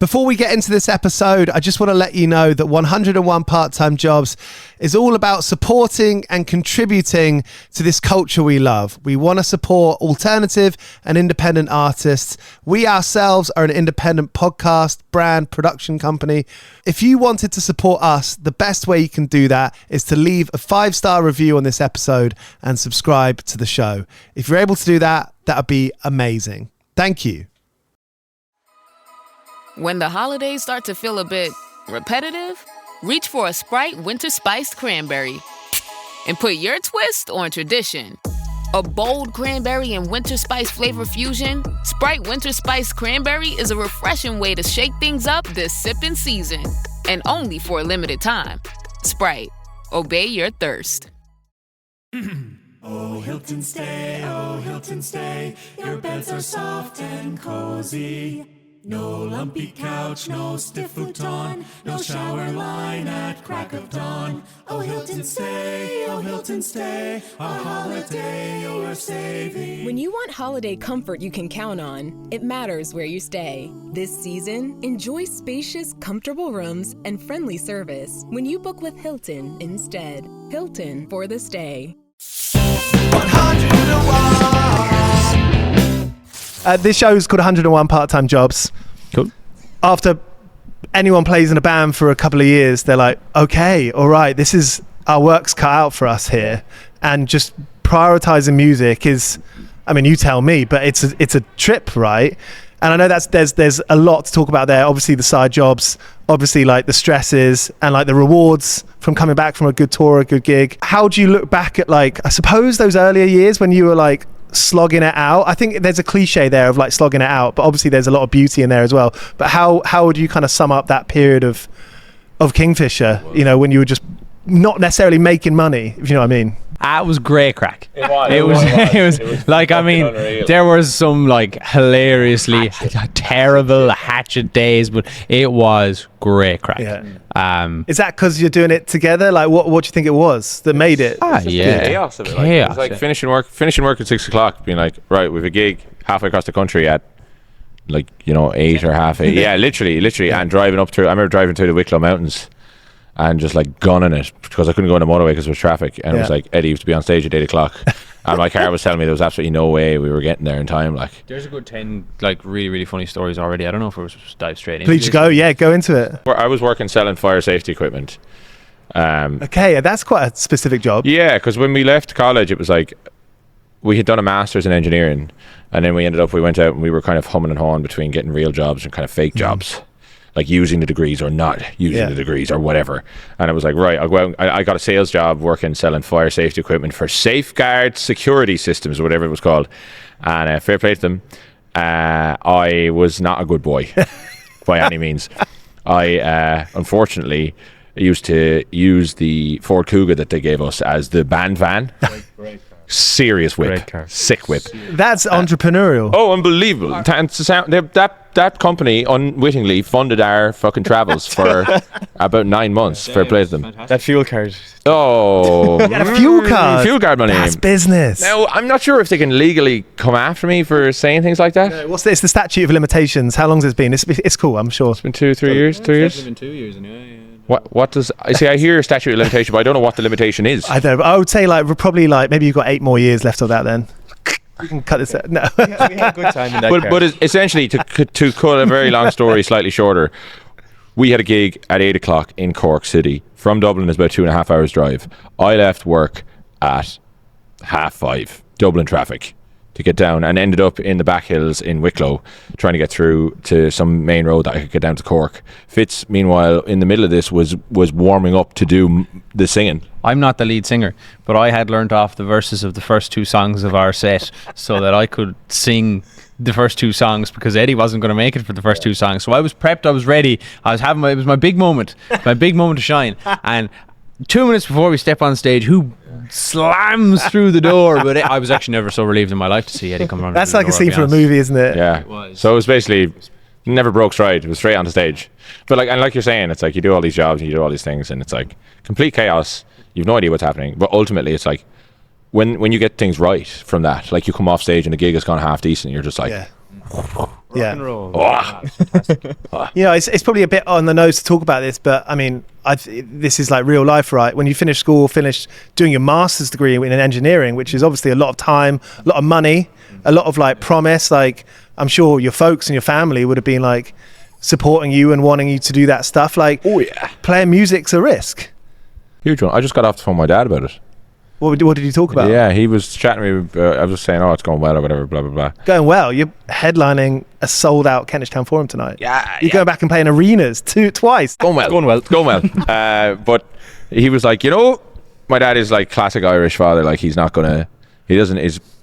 Before we get into this episode, I just want to let you know that 101 Part-Time Jobs is all about supporting and contributing to this culture we love. We want to support alternative and independent artists. We ourselves are an independent podcast, brand, production company. If you wanted to support us, the best way you can do that is to leave a 5-star review on this episode and subscribe to the show. If you're able to do that, that would be amazing. Thank you. When the holidays start to feel a bit repetitive, reach for a Sprite Winter Spiced Cranberry and put your twist on tradition. A bold cranberry and winter spice flavor fusion, Sprite Winter Spiced Cranberry is a refreshing way to shake things up this sipping season. And only for a limited time. Sprite. Obey your thirst. Oh, Hilton stay, your beds are soft and cozy. No lumpy couch, no stiff futon, no shower line at crack of dawn. Oh, Hilton stay, a holiday you're saving. When you want holiday comfort you can count on, it matters where you stay. This season, enjoy spacious, comfortable rooms and friendly service when you book with Hilton instead. Hilton for the stay. 101. This show is called 101 Part-Time Jobs. Cool. After anyone plays in a band for a couple of years, they're like, okay, all right, this is our work's cut out for us here. And just prioritizing music is, I mean, you tell me, but it's a trip, right? And I know there's a lot to talk about there. Obviously the side jobs, obviously like the stresses and like the rewards from coming back from a good tour, a good gig. How do you look back at, like, I suppose those earlier years when you were like slogging it out? I think there's a cliche there of like slogging it out, but obviously there's a lot of beauty in there as well. But how would you kind of sum up that period of Kingfishr, you know, when you were just not necessarily making money, if you know what I mean? It was great crack. It was like, I mean, unreal. there was some like hilariously terrible hatchet days, but it was great crack. Yeah. Is that because you're doing it together? Like, what do you think it was that made it? The chaos of it. Like, it was like finishing work at 6 o'clock, being like, right, we have a gig halfway across the country at like, you know, 8 or half 8. Yeah, literally, and driving up through. I remember driving through the Wicklow Mountains and just like gunning it because I couldn't go on the motorway because there was traffic, and it was like, Eddie used to be on stage at 8 o'clock and my car was telling me there was absolutely no way we were getting there in time. Like, there's a good 10 like really, really funny stories already. I don't know if we was to dive straight in. Please go into it. I was working selling fire safety equipment. Okay, that's quite a specific job. Yeah, because when we left college, it was like we had done a master's in engineering, and then we went out and we were kind of humming and hawing between getting real jobs and kind of fake jobs, like using the degrees or not using the degrees or whatever. And I was like, right, I'll go out. I got a sales job selling fire safety equipment for Safeguard Security Systems or whatever it was called. And fair play to them. I was not a good boy by any means. I unfortunately used to use the Ford Kuga that they gave us as the band van. Great car. Serious whip, sick whip. That's entrepreneurial. Oh, unbelievable! That company unwittingly funded our fucking travels for about 9 months. Fair play to them. That fuel card. Oh, you got a fuel card. Fuel card money. That's business. Now, I'm not sure if they can legally come after me for saying things like that. No, it's the statute of limitations. How long has it been? It's cool, I'm sure. It's been 3 years. 2 years. It's been 2 years anyway. What does I see? I hear statute of limitation, but I don't know what the limitation is. I don't know. I would say like probably like maybe you've got 8 more years left of that. Then you can cut this out. No, we had a good time in that. But essentially, to cut a very long story slightly shorter, we had a gig at 8 o'clock in Cork City. From Dublin is about 2.5 hours drive. I left work at 5:30. Dublin traffic to get down, and ended up in the back hills in Wicklow trying to get through to some main road that I could get down to Cork. Fitz, meanwhile, in the middle of this was warming up to do the singing. I'm not the lead singer, but I had learnt off the verses of the first 2 songs of our set so that I could sing the first 2 songs, because Eddie wasn't going to make it for the first 2 songs. So I was prepped, I was ready. It was my big moment to shine. And 2 minutes before we step on stage, who slams through the door? But I was actually never so relieved in my life to see Eddie come around. That's like a scene from a movie, isn't it? Yeah. It was. So it was basically never broke stride. It was straight on the stage. But like you're saying, it's like you do all these jobs and you do all these things, and it's like complete chaos. You've no idea what's happening. But ultimately, it's like when you get things right from that, like you come off stage and the gig has gone half decent, you're just like, Yeah. and roll. You know, it's probably a bit on the nose to talk about this, but I mean, this is like real life, right? When you finish school, finish doing your master's degree in engineering, which is obviously a lot of time, a lot of money, a lot of like promise. Like, I'm sure your folks and your family would have been like supporting you and wanting you to do that stuff. Like, Oh yeah, playing music's a risk. huge one. I just got off the phone with my dad about it. What did you talk about? Yeah, he was chatting to me. I was just saying, oh, it's going well or whatever, blah blah blah. Going well. You're headlining a sold-out Kentish Town Forum tonight. Yeah, You're going back and playing arenas twice. going well, going well. But he was like, you know, my dad is like classic Irish father. Like he's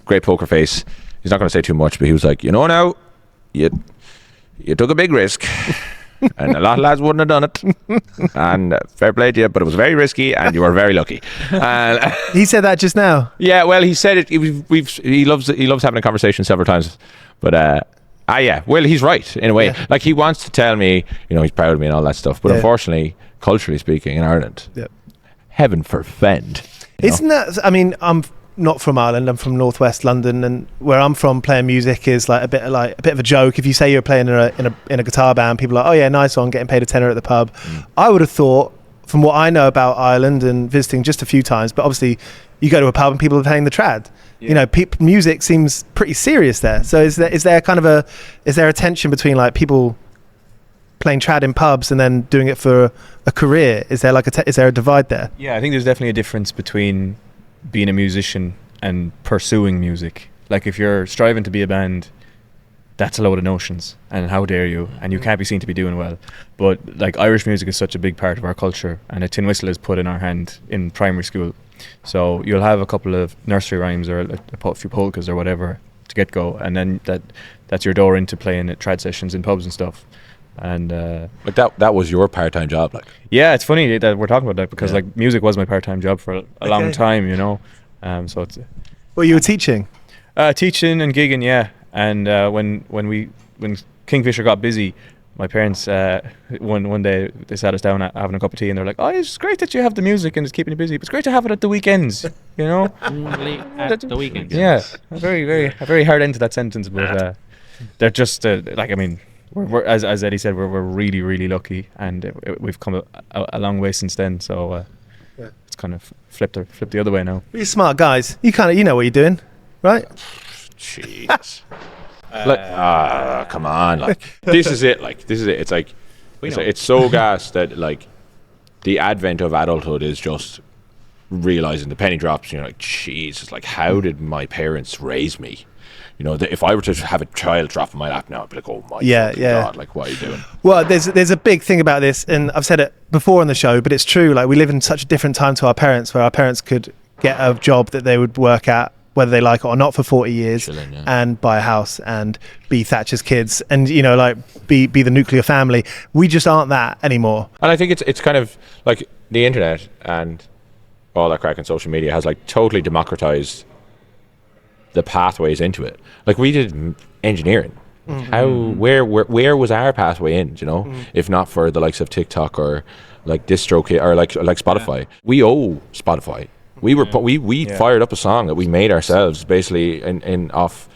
great poker face. He's not gonna say too much, but he was like, you know, now you took a big risk. And a lot of lads wouldn't have done it. And fair play to you, but it was very risky, and you were very lucky. And He said that just now. yeah, well, he said it. He loves having a conversation several times. But yeah, well, he's right in a way. Yeah. Like he wants to tell me, you know, he's proud of me and all that stuff. But Yeah. unfortunately, culturally speaking, in Ireland, heaven forfend. Isn't that? I mean, I'm not from Ireland. I'm from northwest London, and where I'm from, playing music is like a bit of a joke. If you say you're playing in a guitar band, people are like, oh yeah, nice one, getting paid a tenner at the pub. I would have thought, from what I know about Ireland and visiting just a few times, but obviously you go to a pub and people are playing the trad. You know, music seems pretty serious there. So is there a tension between like people playing trad in pubs and then doing it for a career? Is there like is there a divide there? Yeah, I think there's definitely a difference between being a musician and pursuing music. Like if you're striving to be a band, that's a load of notions, and how dare you, and you can't be seen to be doing well. But like Irish music is such a big part of our culture, and a tin whistle is put in our hand in primary school. So you'll have a couple of nursery rhymes or a few polkas or whatever to get go, and then that's your door into playing at trad sessions in pubs and stuff. And Like that was your part-time job, like. yeah, it's funny that we're talking about that, because like music was my part-time job for a long time, you know. So it's Well, you were teaching. teaching and gigging, yeah. And when Kingfishr got busy, my parents one day they sat us down having a cup of tea, and they're like, "Oh, it's great that you have the music and it's keeping you busy, but it's great to have it at the weekends, you know." At the weekend. Yeah, a very hard end to that sentence, but they're just like, I mean, we're as Eddie said, we're really, really lucky, and we've come a long way since then. So it's kind of flipped the other way now. You're smart guys. You know what you're doing, right? Jeez. Come on. Like this is it. It's like it's so gas that like the advent of adulthood is just realizing the penny drops. You know, like, jeez, it's like, how did my parents raise me? You know, if I were to have a child drop in my lap now, I'd be like, oh my God, like, what are you doing? Well, there's a big thing about this, and I've said it before on the show, but it's true. Like, we live in such a different time to our parents, where our parents could get a job that they would work at, whether they like it or not, for 40 years, Chilling, yeah. and buy a house and be Thatcher's kids, and, you know, like be the nuclear family. We just aren't that anymore. And I think it's kind of like the internet and all that crack and social media has like totally democratized the pathways into it. Like, we did engineering. Where was our pathway in, you know, if not for the likes of TikTok or like DistroKid or like Spotify. We owe Spotify. We fired up a song that we made ourselves, basically in off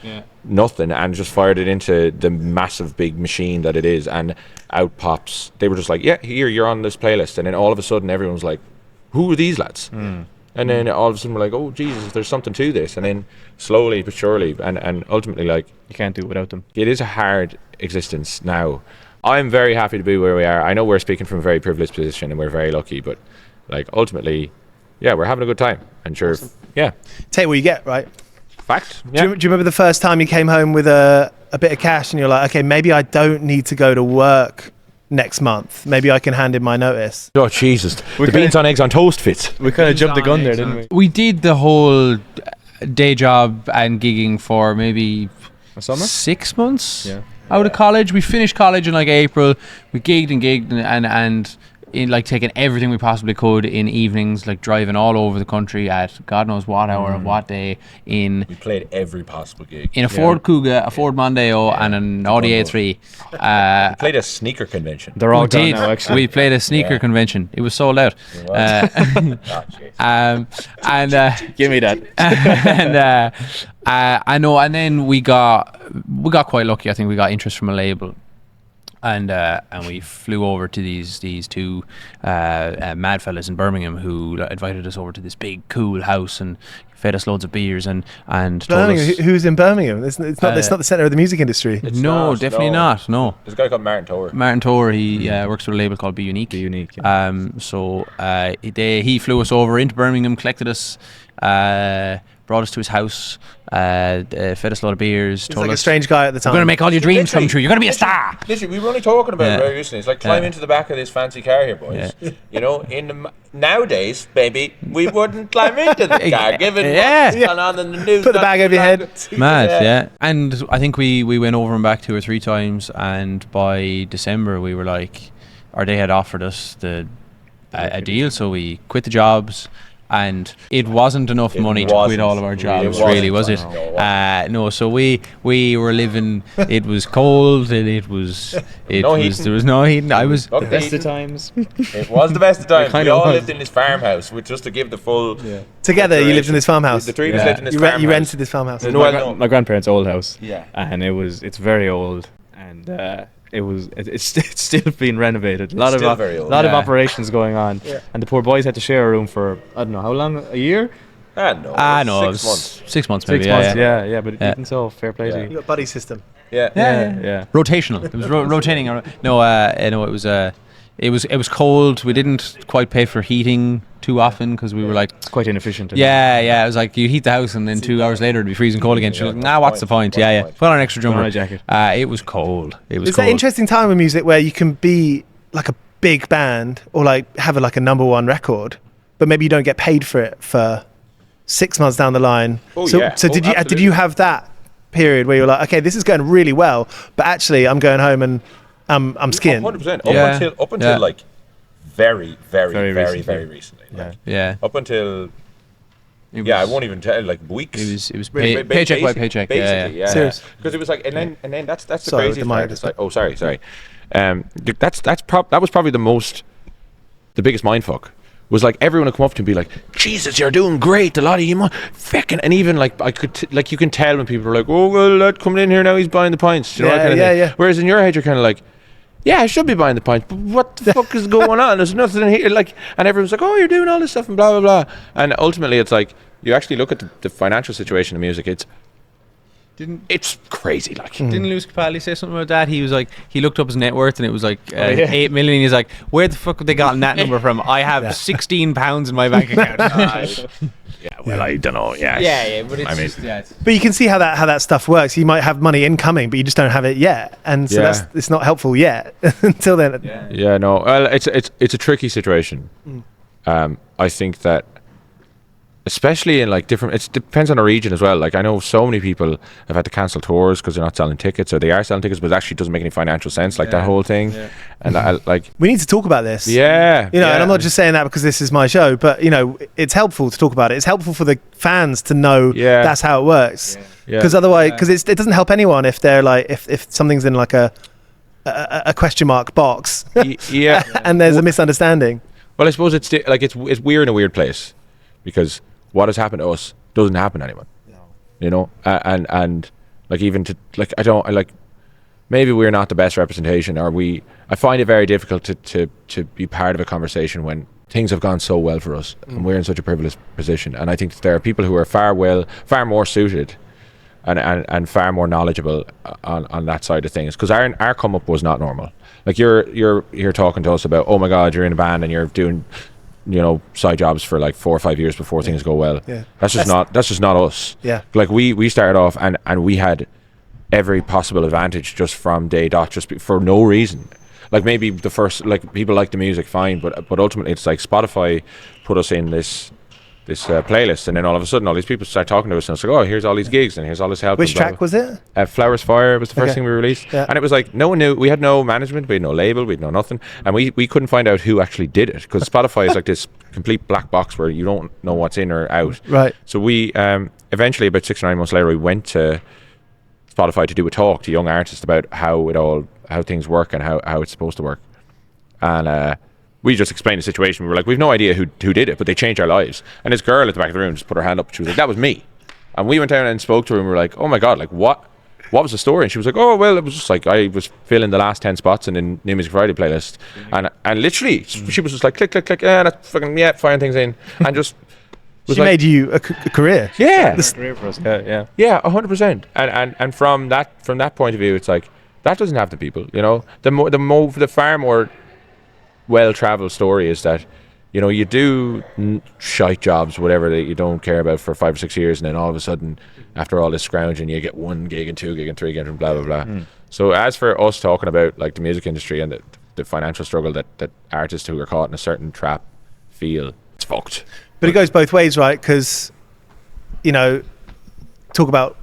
nothing, and just fired it into the massive big machine that it is, and out pops. They were just like, yeah, here, you're on this playlist, and then all of a sudden everyone was like, who are these lads? And then all of a sudden we're like, oh Jesus, there's something to this. And then slowly but surely, and ultimately, like, You can't do it without them. it is a hard existence now. I'm very happy to be where we are. I know we're speaking from a very privileged position and we're very lucky, but like, ultimately, yeah, we're having a good time. And sure, yeah, Take what you get, right? fact. Do, Yeah. you, do you remember the first time you came home with a bit of cash and you're like, okay, maybe I don't need to go to work next month. Maybe I can hand in my notice. Oh Jesus, the beans on eggs on toast fits. We kind of jumped the gun there, didn't we? We did the whole day job and gigging for maybe A summer? 6 months Yeah. out of college. We finished college in like April. We gigged and in like taking everything we possibly could in evenings, like driving all over the country at God knows what hour of what day We played every possible gig. in a Ford Kuga, a Ford Mondeo, and an Audi A3. We played a sneaker convention. They're all We gone did. now, actually. We played a sneaker convention. It was sold out. It was. Oh, jeez. And Give me that. and I know. And then we got quite lucky. I think we got interest from a label. And we flew over to these two mad fellas in Birmingham who invited us over to this big cool house and fed us loads of beers and told Birmingham, us. who's in Birmingham? It's not the centre of the music industry. No, definitely not. No. There's a guy called Martin Tower. Martin Tower, he works with a label called Be Unique. Be Unique, yeah. So he flew us over into Birmingham, collected us, brought us to his house, fed us a lot of beers. He's Told like a us, strange guy at the "We're time. going to make all your dreams come true. You're going to be a star." Literally, we were only talking about it Yeah. very recently. It's like climb into the back of this fancy car here, boys. You know, nowadays, baby, we wouldn't climb into the car, given what's gone on in the news. Put the bag over your head. Mad, yeah. And I think we went over and back 2 or 3 times, and by December we were like, or they had offered us a deal, so we quit the jobs. And it wasn't enough money to quit wasn't. all of our jobs, It really, was wasn't. it? No, it No. So we were living. It was cold, and there was no heating. I was. Fuck the Best of heating. times. It was the best of times. kind We of all was. lived in this farmhouse, with just to give the full. Together, you lived in this farmhouse. The three of us Yeah. lived in this You farmhouse. rented this farmhouse. No, no. My grandparents' old house. Yeah. And it's very old, and it's still being renovated. A lot Still of very old. lot of Yeah. operations going on, and the poor boys had to share a room for I don't know how long, a year, No, it was 6 months. 6 months maybe. 6 yeah, months. yeah. Yeah, but Yeah. even so, fair play to You you. got buddy system. Yeah. Yeah. Rotational. It was rotating. No, it was cold. We didn't quite pay for heating too often because we were like, It's quite inefficient. yeah. It was like you heat the house and then 2 hours later it'd be freezing cold again. She's like, nah, what's the point? Yeah. Put on an extra jumper. on a jacket. It was cold. It was It's cold. that interesting time in music where you can be like a big band or like have like a number one record, but maybe you don't get paid for it for 6 months down the line. Oh, so yeah. so Oh, did you absolutely. have that period where you're like, okay, this is going really well, but actually I'm going home and I'm skinned. 100%. Yeah. Up until Yeah. like very, very, Very very, recently. very recently. Like, Yeah. up until It I was- won't even tell, like weeks. It was Really, paycheck by basic- paycheck. Basically, yeah. Serious. Because it was like, and then that's the Sorry, crazy the part. mic It's is- like, oh, sorry. That was probably the biggest mindfuck. Was like everyone would come up to me and be like, Jesus, you're doing great. A lot of you, fucking, and even like I could, like you can tell when people are like, oh well, lad coming in here now, he's buying the pints. You know, that kind of thing. Yeah. Whereas in your head, you're kind of like, yeah, I should be buying the pints, but what the fuck is going on? There's nothing in here. Like, and everyone's like, oh, you're doing all this stuff and blah blah blah. And ultimately, it's like you actually look at the financial situation of music. It's crazy. Like, Didn't Lewis Capaldi say something about that? He was like, he looked up his net worth and it was like yeah. 8 million. He's like, where the fuck have they gotten that number from? I have £16 in my bank account. I don't know. But it's I mean- just, it's, But you can see how that stuff works. You might have money incoming, but you just don't have it yet, and so Yeah. it's not helpful yet until then. Yeah, no. Well, it's a tricky situation. I think that, especially in like different, it depends on the region as well. Like I know so many people have had to cancel tours because they're not selling tickets, or they are selling tickets, but it actually doesn't make any financial sense. Like that whole thing, and I, like, We need to talk about this. yeah, You know, yeah. and I'm not just saying that because this is my show, but you know, it's helpful to talk about it. It's helpful for the fans to know Yeah. that's how it works. Yeah. Because otherwise, because it doesn't help anyone if they're like if something's in like a question mark box yeah. and there's a misunderstanding. Well, I suppose it's like it's we're in a weird place because what has happened to us doesn't happen to anyone. You know, and like even to like I like maybe we're not the best representation, or I find it very difficult to be part of a conversation when things have gone so well for us and we're in such a privileged position. And I think that there are people who are far more suited and far more knowledgeable on that side of things, because our come up was not normal. Like you're talking to us about, oh my God, you're in a band and you're doing, you know, side jobs for like 4 or 5 years before things go well. Yeah. That's just not us. Yeah. Like we started off and we had every possible advantage just from day dot, for no reason. Like maybe the first, like people like the music, fine, but ultimately it's like Spotify put us in this playlist, and then all of a sudden all these people start talking to us, and it's like, oh, here's all these gigs and here's all this help. Which track was it? Flowers Fire was the first thing we released, Yeah. and it was like no one knew. We had no management, we had no label, we had no nothing, and we couldn't find out who actually did it, because Spotify is like this complete black box where you don't know what's in or out. Right. So we eventually, about 6 or 9 months later, we went to Spotify to do a talk to young artists about how things work and how it's supposed to work, and we just explained the situation. We were like, we've no idea who did it, but they changed our lives. And this girl at the back of the room just put her hand up. She was like, that was me. And we went down and spoke to her, and we were like, oh my God, like what was the story? And she was like, oh, well, it was just like, I was filling the last 10 spots in the New Music Friday playlist. And literally, she was just like, click, click, click, that's fucking, firing things in. And just... She made you a career. Yeah. Career for us. Yeah. Yeah, 100%. And from that point of view, it's like, that doesn't happen to people, you know? The far more well-traveled story is that, you know, you do shite jobs, whatever, that you don't care about for 5 or 6 years, and then all of a sudden, after all this scrounging, you get 1 gig and 2 gig and 3 gig and blah blah blah. So as for us talking about like the music industry and the financial struggle that artists who are caught in a certain trap feel, it's fucked. But it goes both ways, right? Because, you know, talk about,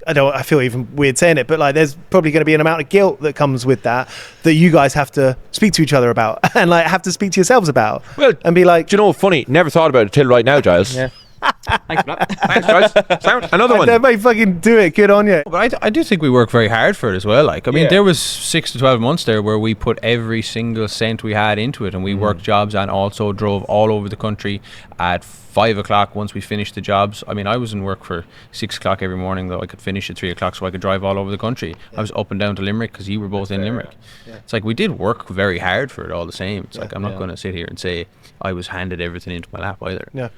I feel even weird saying it, but like there's probably going to be an amount of guilt that comes with that you guys have to speak to each other about and like have to speak to yourselves about. Well, and be like, do you know, funny, never thought about it till right now, Giles. Yeah. Thanks for that. Thanks, Giles. Sound another one. They may fucking do it. Good on you. But I do think we work very hard for it as well. Like, I mean, there was 6 to 12 months there where we put every single cent we had into it, and we worked jobs and also drove all over the country at 5 o'clock once we finished the jobs. I mean, I was in work for 6 o'clock every morning, though I could finish at 3 o'clock so I could drive all over the country. I was up and down to Limerick because you were both in Limerick. It's like we did work very hard for it all the same. It's like I'm not going to sit here and say I was handed everything into my lap either. Yeah.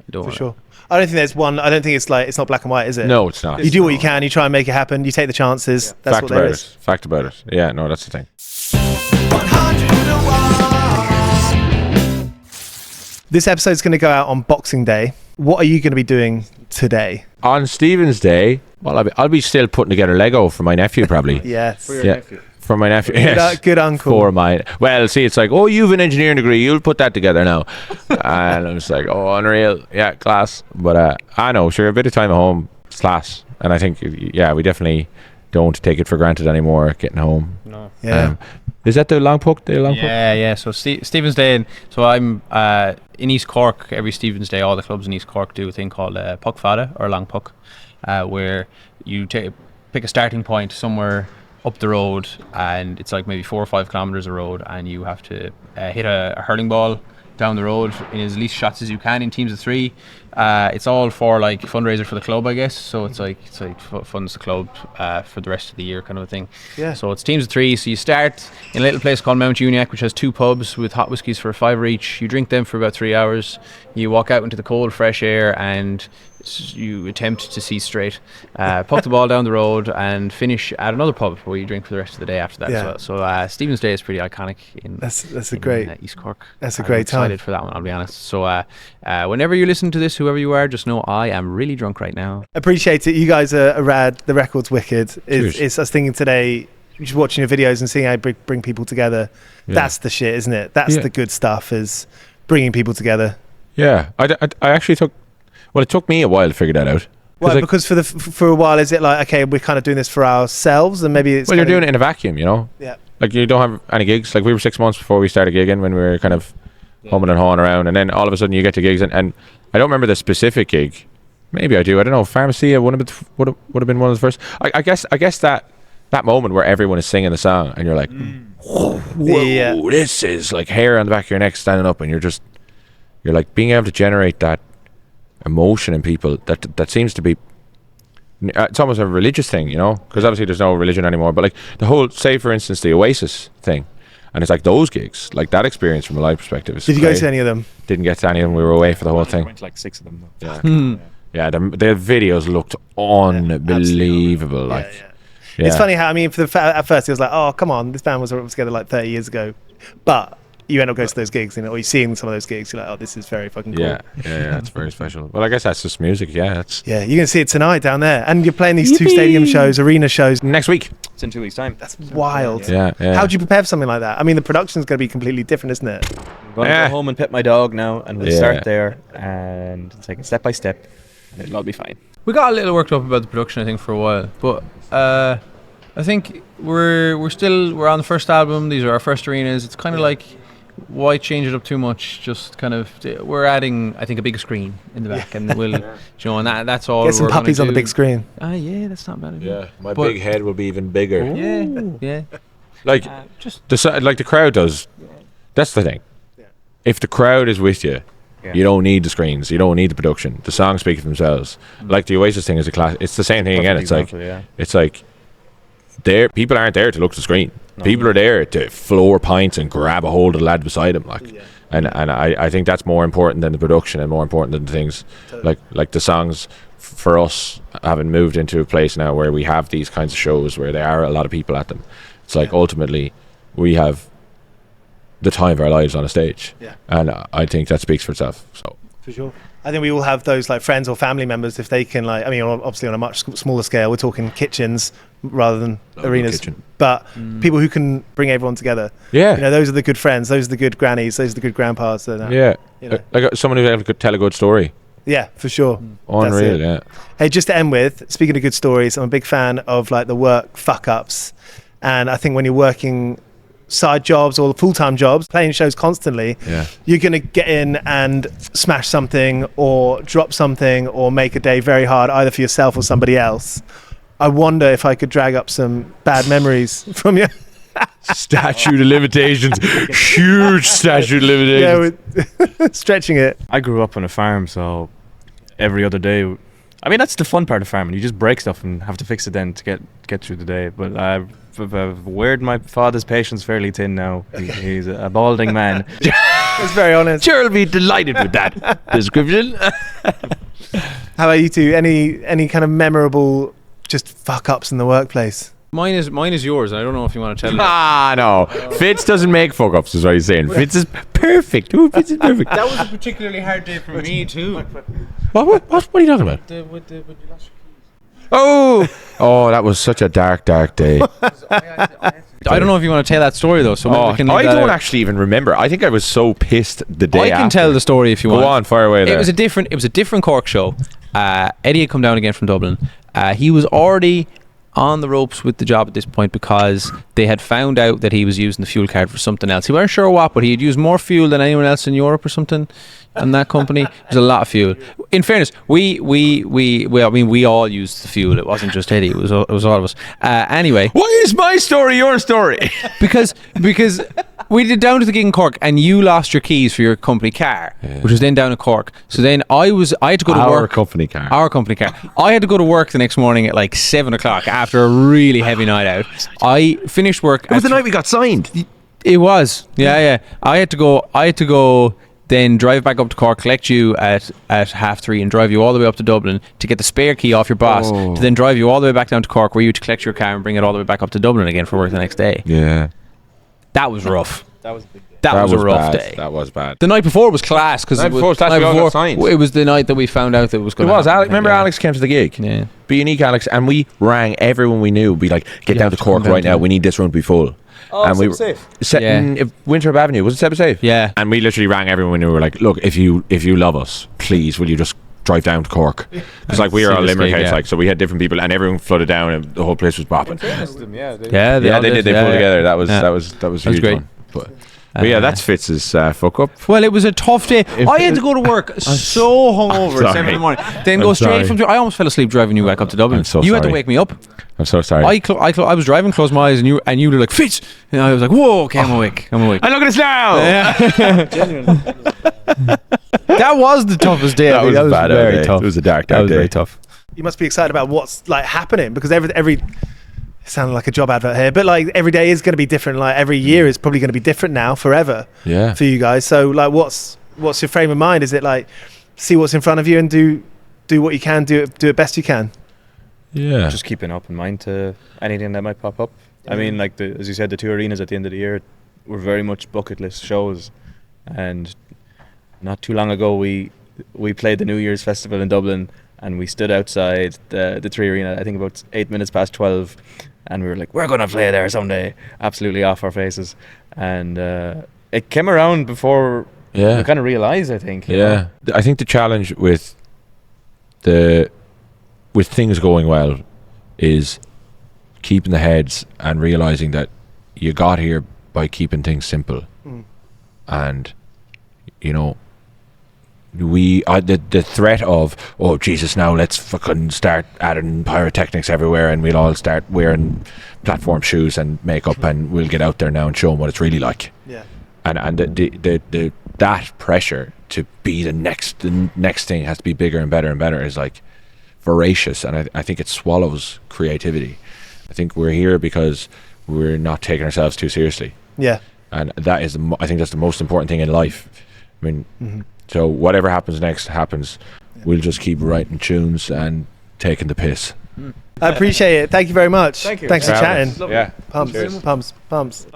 For For sure. I don't think there's one. I don't think it's like, it's not black and white, is it? No, it's not. You do what you can. You try and make it happen. You take the chances. That's Fact what there about is. it. Fact about it. Yeah, no, that's the thing. This episode's going to go out on Boxing Day. What are you going to be doing today? On Stephen's Day, well, I'll be still putting together Lego for my nephew, probably. Yes. For my nephew. Yes. Good uncle. For my... Well, see, it's like, oh, you've an engineering degree. You'll put that together now. And I'm just like, oh, unreal. Yeah, class. But I know, sure, a bit of time at home, it's class. And I think, yeah, we definitely don't take it for granted anymore, getting home. No. Yeah. Is that the long puck? Yeah. So Stephen's Day, so I'm in East Cork every Stephen's Day. All the clubs in East Cork do a thing called puck fada or long puck, where you pick a starting point somewhere up the road, and it's like maybe 4 or 5 kilometers of road, and you have to hit a hurling ball down the road in as least shots as you can in teams of 3. It's all for like fundraiser for the club, I guess. So it's like funds the club for the rest of the year, kind of a thing. Yeah. So it's teams of 3. So you start in a little place called Mount Uniac, which has 2 pubs with hot whiskies for $5 each. You drink them for about 3 hours. You walk out into the cold, fresh air, and you attempt to see straight. Puck the ball down the road and finish at another pub where you drink for the rest of the day after that as well. So Stephen's Day is pretty iconic in East Cork. That's a great time. I'm excited for that one, I'll be honest. So whenever you listen to this, whoever you are, just know I am really drunk right now. Appreciate it. You guys are rad. The record's wicked. It's I was thinking today, just watching your videos and seeing how you bring people together. Yeah. That's the shit, isn't it? That's the good stuff, is bringing people together. Yeah. I actually took... Well, it took me a while to figure that out. Well, because for a while, is it like, okay, we're kind of doing this for ourselves, and maybe it's... Well, you're doing it in a vacuum, you know? Yeah. Like, you don't have any gigs. Like, we were 6 months before we started gigging, when we were kind of humming and hawing around, and then all of a sudden you get to gigs, and I don't remember the specific gig. Maybe I do. I don't know. Pharmacia would have been one of the first. I guess that moment where everyone is singing the song, and you're like, whoa, this is like hair on the back of your neck standing up, and you're like being able to generate that emotion in people that seems to be, it's almost a religious thing, you know, because obviously there's no religion anymore, but like the whole, say for instance, the Oasis thing, and it's like those gigs, like that experience from a live perspective is... Did you go to any of them? Didn't get to any of them. We were away for the whole thing. Went to like 6 of them though. Yeah. The videos looked unbelievable. It's funny how, I mean, at first it was like, oh, come on, this band was together like 30 years ago, but you end up going to those gigs, or you're seeing some of those gigs, you're like, oh, this is very fucking cool. Yeah, it's very special. Well, I guess that's just music. Yeah, you're gonna see it tonight down there, and you're playing these 2 stadium shows, arena shows next week. It's in 2 weeks' time. That's wild. Yeah. How do you prepare for something like that? I mean, the production's going to be completely different, isn't it? I'm going to go home and pet my dog now, and we'll start there and take it step by step, and it'll all be fine. We got a little worked up about the production, I think, for a while, but I think we're on the first album. These are our first arenas. It's kind of like, why change it up too much? Just kind of, we're adding, I think, a big screen in the back, and we'll, and that's all. Get some puppies on the big screen. Yeah, that's not bad. Yeah, my big head will be even bigger. Yeah. Like the crowd does. That's the thing. If the crowd is with you, you don't need the screens. You don't need the production. The songs speak for themselves. Like the Oasis thing is a class. It's the same thing again. It's like people aren't there to look at the screen. No. People are there to floor pints and grab a hold of the lad beside them. And I think that's more important than the production and more important than the things like the songs. For us, having moved into a place now where we have these kinds of shows where there are a lot of people at them, it's like ultimately we have the time of our lives on a stage, and I think that speaks for itself. So for sure, I think we all have those like friends or family members if they can, like, I mean, obviously on a much smaller scale, we're talking kitchens rather than arenas, but people who can bring everyone together. Those are the good friends, those are the good grannies, those are the good grandpas. Like someone who could tell a good story. Yeah, for sure. Unreal, yeah. Hey, just to end with, speaking of good stories, I'm a big fan of like the work fuck ups, and I think when you're working side jobs or full-time jobs, playing shows constantly, you're going to get in and smash something or drop something or make a day very hard either for yourself or somebody else. I wonder if I could drag up some bad memories from you. Statute of limitations. Huge statute of limitations. Yeah, stretching it. I grew up on a farm, so every other day, I mean, that's the fun part of farming. You just break stuff and have to fix it then to get through the day. But I've weared my father's patience fairly thin now. He's a balding man. That's very honest. Sure, I'll be delighted with that description. How about you two? Any kind of memorable just fuck ups in the workplace? Mine is yours. I don't know if you want to tell me. No. Fitz doesn't make fuck ups, is what he's saying. Fitz is perfect. Fitz is perfect. That was a particularly hard day for me too. What are you talking about? When you lost your keys. Oh, that was such a dark day. I don't know if you want to tell that story though. So we can I don't actually even remember. I think I was so pissed the day after. I can tell the story if you want. Go on, fire away there. It was a different Cork show. Eddie had come down again from Dublin. He was already on the ropes with the job at this point because they had found out that he was using the fuel card for something else. He weren't sure what, but he had used more fuel than anyone else in Europe or something. And that company, it was a lot of fuel. In fairness, we all used the fuel. It wasn't just Eddie. It was all of us. Anyway, why is my story your story? because we did down to the gig in Cork, and you lost your keys for your company car, which was then down in Cork. So then I had to go to work. Our company car. I had to go to work the next morning at like 7 o'clock after a really heavy night out. I finished work. It was the night we got signed. It was. Yeah. I had to go. Then drive back up to Cork, collect you at 3:30 and drive you all the way up to Dublin to get the spare key off your boss, to then drive you all the way back down to Cork where you to collect your car and bring it all the way back up to Dublin again for work the next day. Yeah. That was rough. That was a big day. That was a rough day. That was bad. The night before was class because it was the night that we found out that it was going to happen. Alex, remember Alex came to the gig? Yeah. Be Unique Alex, and we rang everyone we knew. Be like, get down to Cork right now. We need this room to be full. Oh, and we were safe. Winthrop Avenue. Was it Seven Safe? Yeah. And we literally rang everyone we knew. We were like, look, if you love us, please, will you just drive down to Cork? Because like we were all Limerick heads, so we had different people, and everyone flooded down, and the whole place was bopping. They did. They pulled together. That was huge great. fun. But yeah, that's Fitz's fuck up. Well, it was a tough day. I had to go to work so hungover at 7 in the morning. Then go straight from. I almost fell asleep driving you back up to Dublin. You had to wake me up. I'm so sorry. I was driving, closed my eyes, and you were like, Fitz! And I was like, whoa, okay, I'm awake. And look at us now! That was the toughest day. That was bad. Very tough. It was a dark day. That was very tough. You must be excited about what's like happening because every it sounded like a job advert here, but like every day is going to be different. Like every year is probably going to be different now forever. Yeah. For you guys. So like, what's your frame of mind? Is it like see what's in front of you and do what you can, do it best you can? Yeah. Just keep an open mind to anything that might pop up. I mean, like as you said, the 2 arenas at the end of the year, were very much bucket list shows. And not too long ago, we played the New Year's Festival in Dublin, and we stood outside the Three Arena, I think about 8 minutes past 12, and we were like, we're going to play there someday, absolutely off our faces. And it came around before we kind of realised, I think. You know? I think the challenge with things going well is keeping the heads and realising that you got here by keeping things simple. And, you know, the threat of, oh Jesus, now let's fucking start adding pyrotechnics everywhere and we'll all start wearing platform shoes and makeup and we'll get out there now and show them what it's really like. Yeah. And the that pressure to be the next thing has to be bigger and better is like voracious, and I think it swallows creativity. I think we're here because we're not taking ourselves too seriously. Yeah. And that is I think that's the most important thing in life. I mean, so whatever happens next happens. We'll just keep writing tunes and taking the piss. I appreciate it. Thank you very much. Thank you. Thanks for chatting. Yeah. Pumps, Cheers. pumps.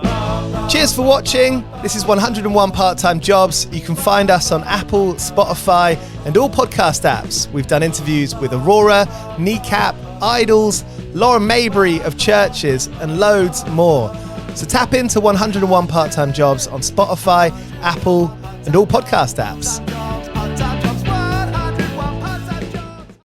Cheers for watching. This is 101 Part-Time Jobs. You can find us on Apple, Spotify, and all podcast apps. We've done interviews with Aurora, Kneecap, Idols, Lauren Maybury of Churches, and loads more. So tap into 101 Part-Time Jobs on Spotify, Apple, and all podcast apps.